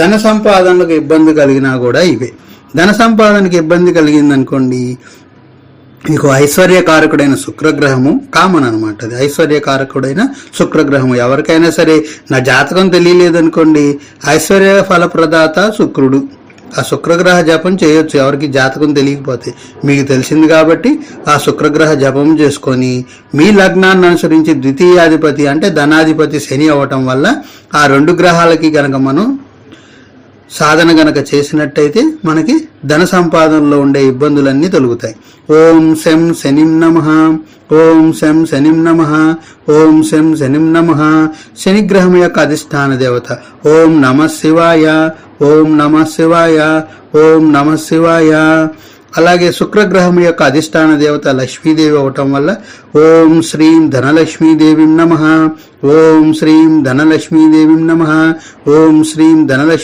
ధన సంపాదనకు ఇబ్బంది కలిగినా కూడా ఇవే. ధన సంపాదనకు ఇబ్బంది కలిగిందనుకోండి, మీకు ఐశ్వర్యకారకుడైన శుక్రగ్రహము కామన్ అనమాట. అది ఐశ్వర్యకారకుడైన శుక్రగ్రహము. ఎవరికైనా సరే నా జాతకం తెలియలేదనుకోండి, ఐశ్వర్య ఫలప్రదాత శుక్రుడు, ఆ శుక్రగ్రహ జపం చేయొచ్చు. ఎవరికి జాతకం తెలియకపోతే మీకు తెలిసింది కాబట్టి ఆ శుక్రగ్రహ జపం చేసుకొని మీ లగ్నాన్ని అనుసరించి ద్వితీయాధిపతి అంటే ధనాధిపతి శని అవ్వటం వల్ల ఆ 2 గ్రహాలకి గనక మనం సాధన గనక చేసినట్టయితే మనకి ధన సంపాదనలో ఉండే ఇబ్బందులన్నీ తొలగుతాయి. ఓం శం శనిం నమః, ఓం శం శనిం నమః, ఓం శం శనిం నమః. శనిగ్రహం యొక్క అధిష్టాన దేవత. ఓం నమః శివాయ, ఓం నమః శివాయ, ఓం నమః శివాయ. అలాగే శుక్రగ్రహం యొక్క అధిష్టాన దేవత లక్ష్మీదేవి అవటం వల్ల ఓం శ్రీం ధనలక్ష్మీదేవి నమః, ఓం శ్రీం ధనలక్ష్మీదేవి నమః, ఓం శ్రీం ధనలక్ష్మీ